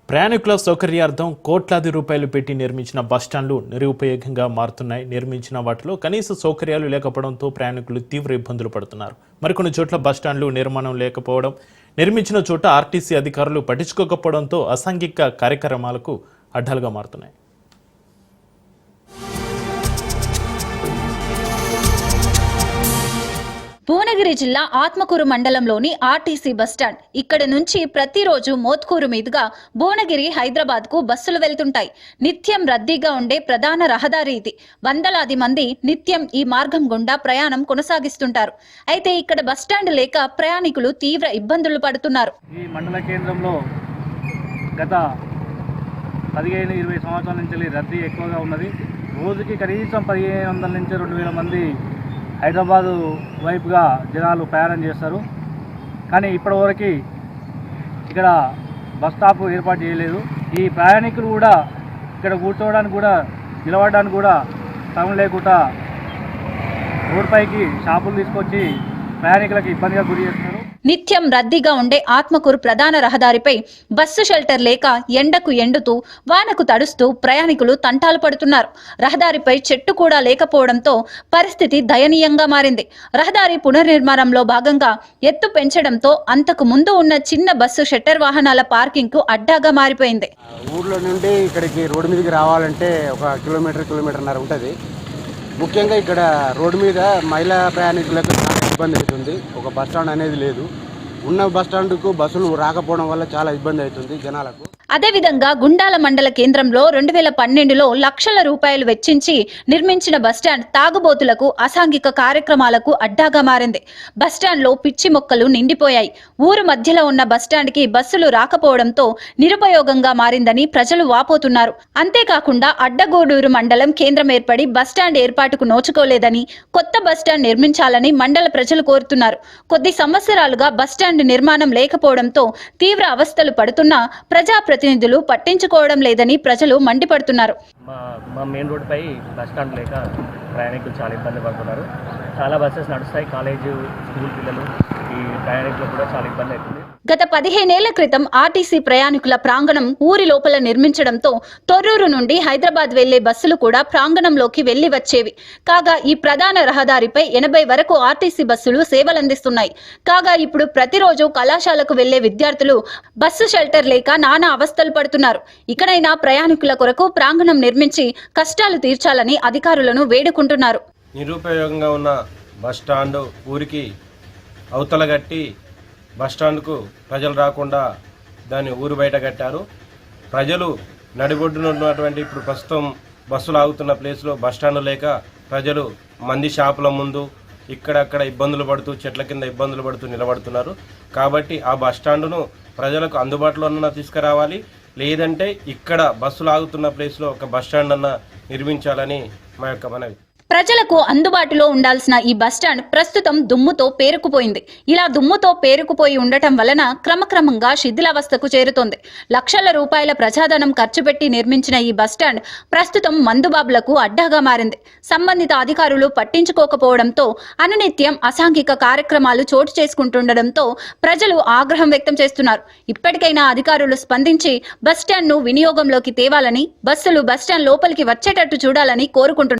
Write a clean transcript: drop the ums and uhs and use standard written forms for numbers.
ప్రయాణికుల సౌకర్యార్థం కోట్లాది రూపాయలు పెట్టి నిర్మించిన బస్టాండ్లు నిరుపయోగంగా మారుతున్నాయి. నిర్మించిన వాటిలో కనీస సౌకర్యాలు లేకపోవడంతో ప్రయాణికులు తీవ్ర ఇబ్బందులు పడుతున్నారు. మరికొన్ని చోట్ల బస్టాండ్లు నిర్మాణం లేకపోవడం, నిర్మించిన చోట ఆర్టీసీ అధికారులు పట్టించుకోకపోవడంతో అసాంఘిక కార్యక్రమాలకు అడ్డాలుగా మారుతున్నాయి. భువనగిరి జిల్లా ఆత్మకూరు మండలంలోని ఆర్టీసీ బస్టాండ్. ఇక్కడ నుంచి ప్రతిరోజు మోత్కూరు మీదుగా భువనగిరి, హైదరాబాద్ కు బస్సులు వెళ్తుంటాయి. నిత్యం రద్దీగా ఉండే ప్రధాన రహదారి ఇది. వందలాది మంది నిత్యం ఈ మార్గం గుండా ప్రయాణం కొనసాగిస్తుంటారు. అయితే ఇక్కడ బస్టాండ్ లేక ప్రయాణికులు తీవ్ర ఇబ్బందులు పడుతున్నారు. ఈ మండల కేంద్రంలో గత 15-20 సంవత్సరాల నుంచి రద్దీ ఎక్కువగా ఉన్నది. రోజుకి కనీసం 1500 నుంచి 2000 మంది హైదరాబాదు వైపుగా జనాలు ప్రయాణం చేస్తారు. కానీ ఇప్పటివరకు ఇక్కడ బస్ స్టాప్ ఏర్పాటు చేయలేదు. ఈ ప్రయాణికులు కూడా ఇక్కడ కూర్చోవడానికి కూడా, నిలబడడానికి కూడా స్థలం లేకుండా రోడ్డుపైకి షాపులు తీసుకొచ్చి ప్రయాణికులకు ఇబ్బందిగా గురి చేస్తున్నారు. నిత్యం రద్దీగా ఉండే ఆత్మకూరు ప్రధాన రహదారిపై బస్సు షెల్టర్ లేక ఎండకు ఎండుతూ, వానకు తడుస్తూ ప్రయాణికులు తంటాలు పడుతున్నారు. రహదారిపై చెట్టు కూడా లేకపోవడంతో పరిస్థితి దయనీయంగా మారింది. రహదారి పునర్నిర్మాణంలో భాగంగా ఎత్తు పెంచడంతో అంతకు ముందు ఉన్న చిన్న బస్సు షెల్టర్ వాహనాల పార్కింగ్ కు అడ్డాగా మారిపోయింది. ఊర్లో నుండి ఇక్కడికి రోడ్డు మీదకి రావాలంటే ఒక కిలోమీటర్న్నర ఉంటుంది. ముఖ్యంగా ఇక్కడ రోడ్డు మీద మహిళా ప్రయాణికులకు చాలా ఇబ్బంది అవుతుంది. ఒక బస్ స్టాండ్ అనేది లేదు. ఉన్న బస్ స్టాండ్కు బస్సులు రాకపోవడం వల్ల చాలా ఇబ్బంది అవుతుంది జనాలకు. అదేవిధంగా గుండాల మండల కేంద్రంలో 2012లో లక్షల రూపాయలు వెచ్చించి నిర్మించిన బస్టాండ్ తాగుబోతులకు, అసాంఘిక కార్యక్రమాలకు అడ్డాగా మారింది. బస్టాండ్లో పిచ్చి మొక్కలు నిండిపోయాయి. ఊరు మధ్యలో ఉన్న బస్టాండ్కి బస్సులు రాకపోవడంతో నిరుపయోగంగా మారిందని ప్రజలు వాపోతున్నారు. అంతేకాకుండా అడ్డగూడూరు మండలం కేంద్రం ఏర్పడి బస్టాండ్ ఏర్పాటుకు నోచుకోలేదని, కొత్త బస్టాండ్ నిర్మించాలని మండల ప్రజలు కోరుతున్నారు. కొద్ది సంవత్సరాలుగా బస్టాండ్ నిర్మాణం లేకపోవడంతో తీవ్ర అవస్థలు పడుతున్న ప్రజాప్రతినిధులు పట్టించుకోవడం లేదని ప్రజలు మండిపడుతున్నారు. మా మెయిన్ రోడ్డుపై బస్ స్టాండ్ లేక ప్రయాణికులు చాలా ఇబ్బంది పడుతున్నారు. చాలా బస్సెస్ నడుస్తాయి. కాలేజీ, స్కూల్ పిల్లలు, ఈ ప్రయాణికులు కూడా చాలా ఇబ్బంది అవుతుంది. గత 15 ఏళ్ల క్రితం ఆర్టీసీ ప్రయాణికుల ప్రాంగణం ఊరి లోపల నిర్మించడంతో తొర్రూరు నుండి హైదరాబాద్ వెళ్లే బస్సులు కూడా ప్రాంగణంలోకి వెళ్లి వచ్చేవి. కాగా ఈ ప్రధాన రహదారిపై 80 వరకు ఆర్టీసీ బస్సులు సేవలందిస్తున్నాయి. కాగా ఇప్పుడు ప్రతిరోజు కళాశాలకు వెళ్లే విద్యార్థులు బస్సు షెల్టర్ లేక నానా అవస్థలు పడుతున్నారు. ఇకనైనా ప్రయాణికుల కొరకు ప్రాంగణం నిర్మించి కష్టాలు తీర్చాలని అధికారులను వేడుకుంటున్నారు. నిరుపయోగంగా ఉన్న బస్టాండ్ ఊరికి అవతల గట్టి బస్టాండ్కు ప్రజలు రాకుండా దాన్ని ఊరు బయట కట్టారు. ప్రజలు నడిబొడ్డున ఉన్నటువంటి ఇప్పుడు ప్రస్తుతం బస్సులు ఆగుతున్న ప్లేస్లో బస్టాండ్ లేక ప్రజలు మంది షాపుల ముందు ఇక్కడక్కడ ఇబ్బందులు పడుతూ, చెట్ల కింద ఇబ్బందులు పడుతూ నిలబడుతున్నారు. కాబట్టి ఆ బస్టాండును ప్రజలకు అందుబాటులో తీసుకురావాలి. లేదంటే ఇక్కడ బస్సులు ఆగుతున్న ప్లేస్లో ఒక బస్టాండ్ అన్న నిర్మించాలని మా యొక్క మనవి. ప్రజలకు అందుబాటులో ఉండాల్సిన ఈ బస్టాండ్ ప్రస్తుతం దుమ్ముతో పేరుకుపోయింది. ఇలా దుమ్ముతో పేరుకుపోయి ఉండటం వలన క్రమక్రమంగా శిథిలావస్థకు చేరుతోంది. లక్షల రూపాయల ప్రజాధనం ఖర్చు పెట్టి నిర్మించిన ఈ బస్టాండ్ ప్రస్తుతం మందుబాబులకు అడ్డాగా మారింది. సంబంధిత అధికారులు పట్టించుకోకపోవడంతో అనునిత్యం అసాంఘిక కార్యక్రమాలు చోటు చేసుకుంటుండటంతో ప్రజలు ఆగ్రహం వ్యక్తం చేస్తున్నారు. ఇప్పటికైనా అధికారులు స్పందించి బస్టాండ్ను వినియోగంలోకి తేవాలని, బస్సులు బస్టాండ్ లోపలికి వచ్చేటట్టు చూడాలని కోరుకుంటున్నారు.